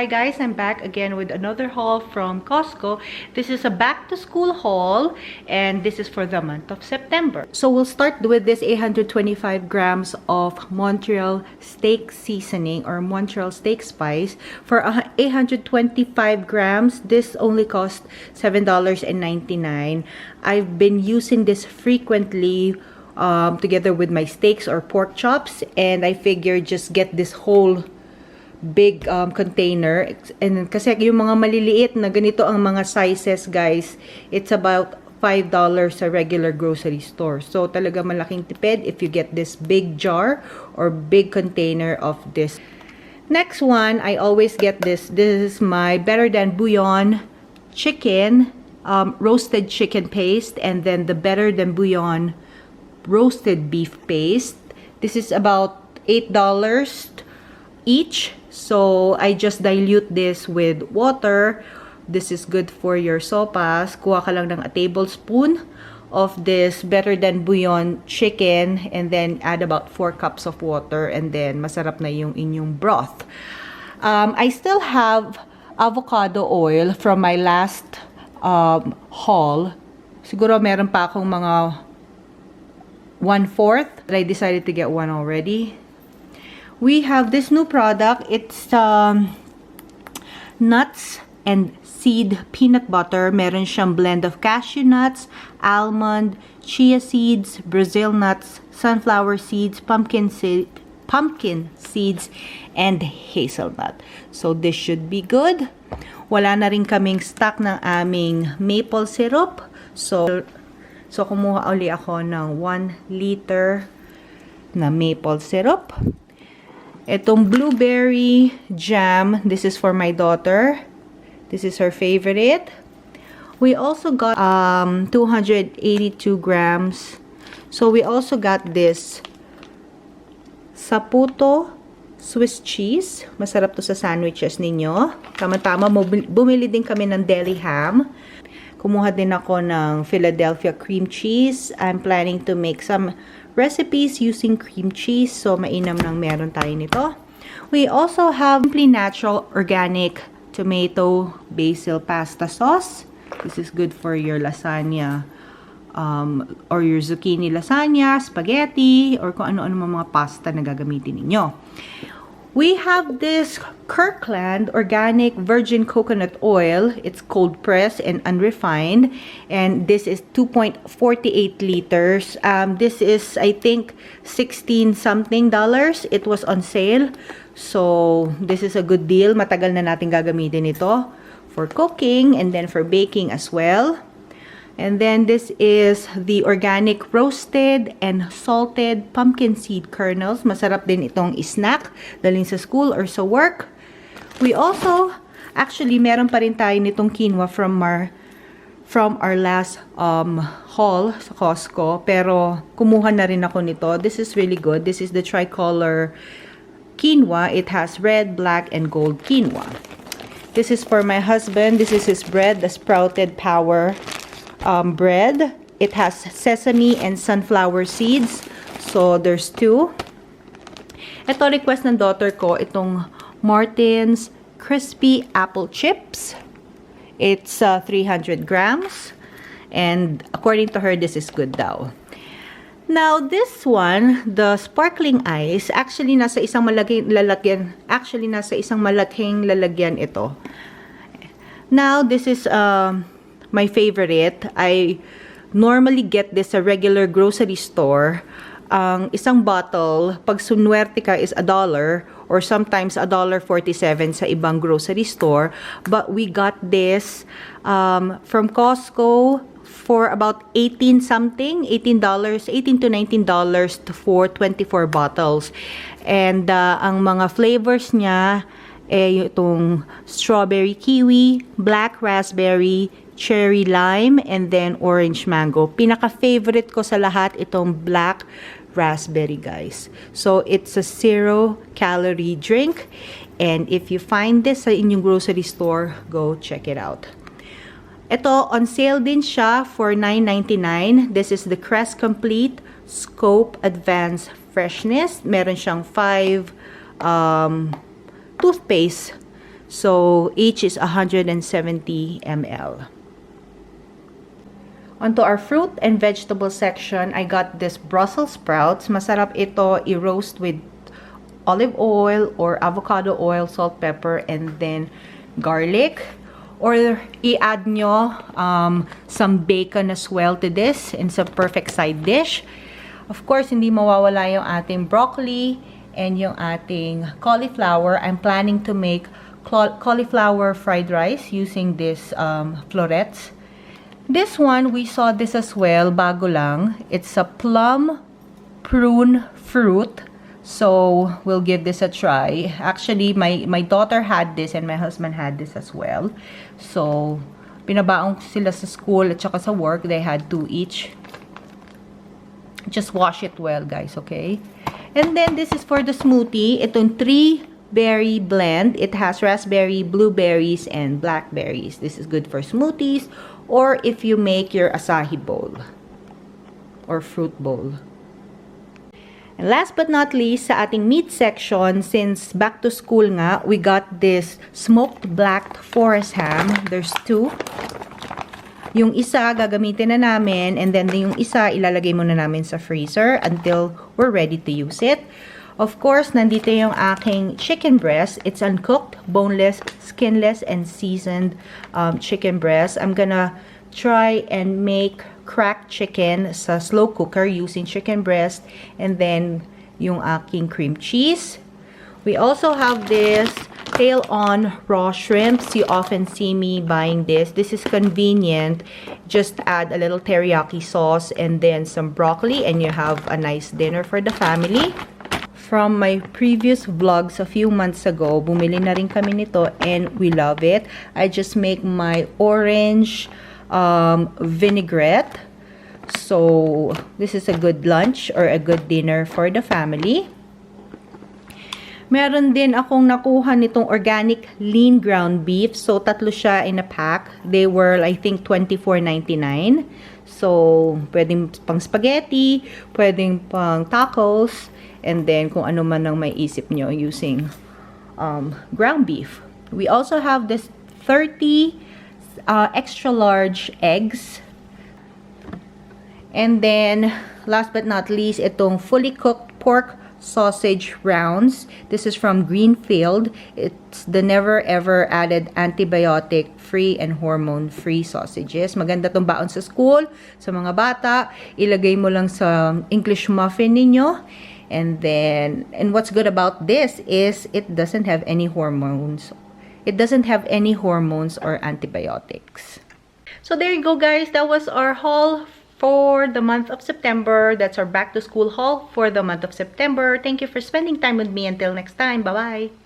Hi guys, I'm back again with another haul from Costco. This is a back to school haul and this is for the month of September. So we'll start with this 825 grams of Montreal steak seasoning or Montreal steak spice. For 825 grams, this only cost $7.99. I've been using this frequently together with my steaks or pork chops, and I figured just get this whole big container. And kasi yung mga maliliit na ganito ang mga sizes, guys, it's about $5 sa regular grocery store. So talaga malaking tipid if you get this big jar or big container of this. Next one, I always get this. This is my Better Than Bouillon chicken, roasted chicken paste, and then the Better Than Bouillon roasted beef paste. This is about $8 each. So I just dilute this with water. This is good for your sopas. Kuha ka lang ng a tablespoon of this Better Than Bouillon chicken and then add about 4 cups of water, and then masarap na yung inyong broth. I still have avocado oil from my last haul. Siguro meron pa akong mga 1/4. I decided to get one already. We have this new product. It's nuts and seed peanut butter. Meron siyang blend of cashew nuts, almond, chia seeds, Brazil nuts, sunflower seeds, pumpkin seeds, and hazelnut. So this should be good. Wala na rin kaming stock ng aming maple syrup. So kumuha uli ako ng 1 liter na maple syrup. Itong blueberry jam, this is for my daughter. This is her favorite. We also got 282 grams. So we also got this Saputo Swiss cheese. Masarap to sa sandwiches ninyo. Tama-tama, bumili din kami ng deli ham. Kumuha din ako ng Philadelphia cream cheese. I'm planning to make some recipes using cream cheese, so mainam nang meron tayo nito. We also have Simply Natural Organic Tomato Basil Pasta Sauce. This is good for your lasagna or your zucchini lasagna, spaghetti, or kung ano-ano mga pasta na gagamitin ninyo. We have this Kirkland Organic Virgin Coconut Oil. It's cold pressed and unrefined. And this is 2.48 liters. This is, I think, $16 something. It was on sale. So, this is a good deal. Matagal na natin gagamitin ito for cooking and then for baking as well. And then this is the organic roasted and salted pumpkin seed kernels. Masarap din itong snack dalhin sa school or sa work. We also, actually, meron pa rin tayo nitong quinoa from our last haul sa Costco. Pero kumuha na rin ako nito. This is really good. This is the tricolor quinoa. It has red, black, and gold quinoa. This is for my husband. This is his bread, the Sprouted Power bread. It has sesame and sunflower seeds. So, there's 2. Ito, request ng daughter ko, itong Martin's Crispy Apple Chips. It's 300 grams. And according to her, this is good daw. Now, this one, the sparkling ice, actually nasa isang malaking lalagyan ito. Now, this is my favorite. I normally get this sa regular grocery store. Ang isang bottle, pag sunwerte ka, is $1 or sometimes $1.47 sa ibang grocery store. But we got this from Costco for about $18 to $19 for 24 bottles. And ang mga flavors niya, itong strawberry kiwi, black raspberry, cherry lime, and then orange mango. Pinaka-favorite ko sa lahat itong black raspberry, guys. So, it's a 0-calorie drink. And if you find this sa inyong grocery store, go check it out. Ito, on sale din siya for $9.99. This is the Crest Complete Scope Advanced Freshness. Meron siyang 5 toothpaste. So, each is 170 ml. Onto our fruit and vegetable section, I got this Brussels sprouts. Masarap ito i-roast with olive oil or avocado oil, salt, pepper, and then garlic. Or i-add nyo some bacon as well to this. And it's a perfect side dish. Of course, hindi mawawala yung ating broccoli and yung ating cauliflower. I'm planning to make cauliflower fried rice using this florets. This one, we saw this as well, bago lang. It's a plum prune fruit. So, we'll give this a try. Actually, my daughter had this and my husband had this as well. So, pinabaong sila sa school at saka sa work. They had 2 each. Just wash it well, guys, okay? And then, this is for the smoothie. Itong 3-berry blend. It has raspberry, blueberries, and blackberries. This is good for smoothies or if you make your acai bowl or fruit bowl. And last but not least, sa ating meat section, since back to school nga, we got this smoked black forest ham. There's 2. Yung isa, gagamitin na namin, and then yung isa, ilalagay muna namin sa freezer until we're ready to use it. Of course, nandito yung aking chicken breast. It's uncooked, boneless, skinless, and seasoned chicken breast. I'm gonna try and make cracked chicken sa slow cooker using chicken breast, and then yung aking cream cheese. We also have this tail-on raw shrimps. You often see me buying this. This is convenient. Just add a little teriyaki sauce and then some broccoli, and you have a nice dinner for the family. From my previous vlogs a few months ago, bumili na rin kami nito and we love it. I just make my orange vinaigrette. So, this is a good lunch or a good dinner for the family. Meron din akong nakuha nitong organic lean ground beef. So, 3 siya in a pack. They were, I think, $24.99. So, pwedeng pang spaghetti, pwedeng pang tacos, and then kung ano man ang may isip nyo using ground beef. We also have this 30 extra large eggs. And then, last but not least, itong fully cooked pork sausage rounds. This is from Greenfield. It's the never ever added antibiotic free and hormone free sausages. Maganda tong baon sa school, sa mga bata. Ilagay mo lang sa English muffin ninyo. And then, and what's good about this is it doesn't have any hormones. It doesn't have any hormones or antibiotics. So there you go, guys. That was our haul for the month of September. That's our back to school haul for the month of September. Thank you for spending time with me. Until next time. Bye-bye.